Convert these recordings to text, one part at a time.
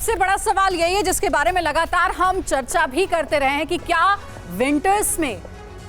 सबसे बड़ा सवाल यही है जिसके बारे में लगातार हम चर्चा भी करते रहे हैं कि क्या विंटर्स में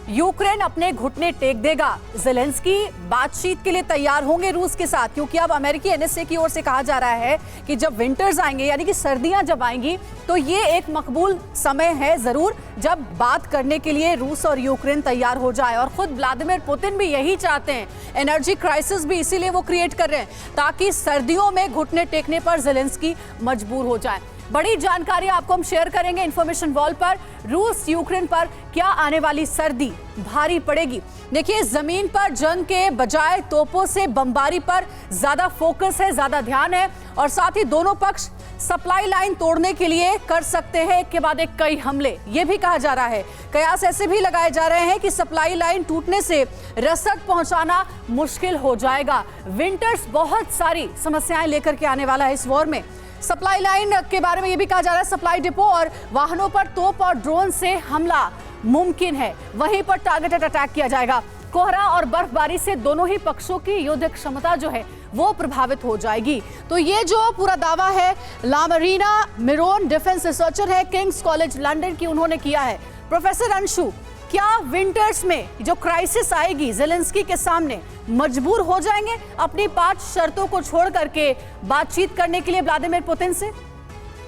यूक्रेन अपने घुटने टेक देगा। ज़ेलेंस्की बातचीत के लिए तैयार होंगे रूस के साथ, क्योंकि अब अमेरिकी एनएसए की ओर से कहा जा रहा है कि जब विंटर्स आएंगे यानी कि सर्दियां जब आएंगी तो ये एक मकबूल समय है जरूर जब बात करने के लिए रूस और यूक्रेन तैयार हो जाए। और खुद व्लादिमीर पुतिन भी यही चाहते हैं, एनर्जी क्राइसिस भी इसीलिए वो क्रिएट कर रहे हैं ताकि सर्दियों में घुटने टेकने पर ज़ेलेंस्की मजबूर हो जाए। बड़ी जानकारी आपको हम शेयर करेंगे इन्फॉर्मेशन वॉल पर। रूस यूक्रेन पर क्या आने वाली सर्दी भारी पड़ेगी। देखिए, जमीन पर जंग के बजाय तोपों से बमबारी पर ज्यादा फोकस है, ज्यादा ध्यान है और साथ ही दोनों पक्ष सप्लाई लाइन तोड़ने के लिए कर सकते हैं एक के बाद एक कई हमले। यह भी कहा जा रहा है, कयास ऐसे भी लगाए जा रहे हैं कि सप्लाई लाइन टूटने से रसद पहुंचाना मुश्किल हो जाएगा। विंटर्स बहुत सारी समस्याएं लेकर के आने वाला है इस वॉर में। सप्लाई लाइन के बारे में यह भी कहा जा रहा है सप्लाई डिपो और वाहनों पर तोप और ड्रोन से हमला मुमकिन है, वहीं पर टारगेटेड अटैक किया जाएगा। कोहरा और बर्फबारी से दोनों ही पक्षों की युद्ध क्षमता जो है वो प्रभावित हो जाएगी। तो ये जो पूरा दावा है लामरीना मिरोन डिफेंस रिसर्चर है किंग्स कॉलेज लंदन की, उन्होंने किया है। प्रोफेसर अंशु, क्या विंटर्स में जो क्राइसिस आएगी ज़ेलेंस्की के सामने मजबूर हो जाएंगे अपनी 5 शर्तों को छोड़ करके बातचीत करने के लिए व्लादिमीर पुतिन से?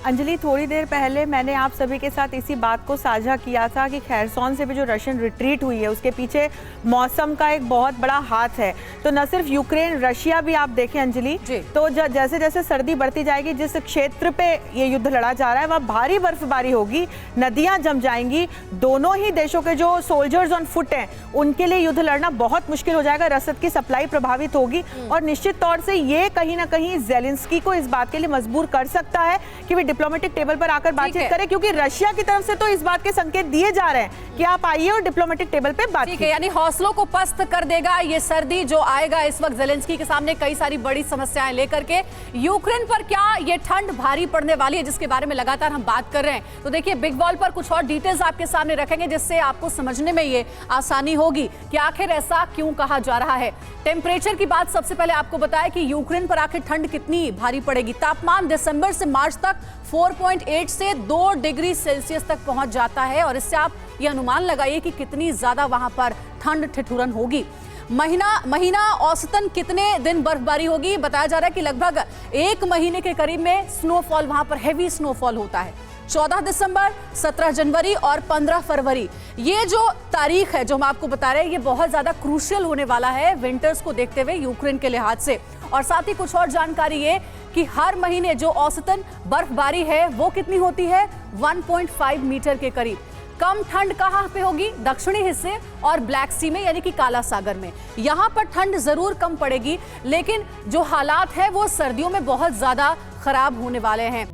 अंजलि, थोड़ी देर पहले मैंने आप सभी के साथ इसी बात को साझा किया था कि खैरसोन से भी जो रशियन रिट्रीट हुई है उसके पीछे मौसम का एक बहुत बड़ा हाथ है। तो न सिर्फ यूक्रेन, रशिया भी आप देखें अंजलि, तो जैसे जैसे सर्दी बढ़ती जाएगी, जिस क्षेत्र पे ये युद्ध लड़ा जा रहा है वहाँ भारी बर्फबारी होगी, नदियाँ जम जाएंगी। दोनों ही देशों के जो सोल्जर्स ऑन फुट हैं उनके लिए युद्ध लड़ना बहुत मुश्किल हो जाएगा, रसद की सप्लाई प्रभावित होगी और निश्चित तौर से ये कहीं ना कहीं ज़ेलेंस्की को इस बात के लिए मजबूर कर सकता है कि वे डिप्लोमेटिक टेबल पर आकर बातचीत करें, क्योंकि रशिया की तरफ से तो इस बात के संकेत दिए जा रहे हैं कि आप आइए और डिप्लोमेटिक टेबल पे बात कीजिए। यानी हौसलों को पस्त कर देगा ये सर्दी जो आएगा इस वक्त ज़ेलेंस्की के सामने कई सारी बड़ी समस्याएं लेकर के। यूक्रेन पर क्या ये ठंड भारी पड़ने वाली है जिसके बारे में लगातार हम बात कर रहे हैं। तो देखिए, बिग वॉल पर कुछ और डिटेल्स आपके सामने रखेंगे जिससे आपको समझने में ये आसानी होगी कि आखिर ऐसा क्यों कहा जा रहा है। टेम्परेचर की बात सबसे पहले आपको बताया कि यूक्रेन पर आखिर ठंड कितनी भारी पड़ेगी। तापमान दिसंबर से मार्च तक 4.8 से 2 डिग्री सेल्सियस तक पहुंच जाता है और इससे आप ये अनुमान लगाइए कि कितनी ज्यादा वहां पर ठंड ठिठुरन होगी। महीना औसतन कितने दिन बर्फबारी होगी? बताया जा रहा है कि लगभग 1 महीने के करीब में स्नोफॉल वहां पर हैवी स्नोफॉल होता है। 14 दिसंबर, 17 जनवरी और 15 फरवरी, ये जो तारीख है जो हम आपको बता रहे हैं ये बहुत ज्यादा क्रूशियल होने वाला है विंटर्स को देखते हुए यूक्रेन के लिहाज से। और साथ ही कुछ और जानकारी ये कि हर महीने जो औसतन बर्फबारी है वो कितनी होती है? 1.5 मीटर के करीब। कम ठंड कहाँ पे होगी? दक्षिणी हिस्से और ब्लैक सी में यानी कि काला सागर में। यहाँ पर ठंड जरूर कम पड़ेगी लेकिन जो हालात है वो सर्दियों में बहुत ज्यादा खराब होने वाले हैं।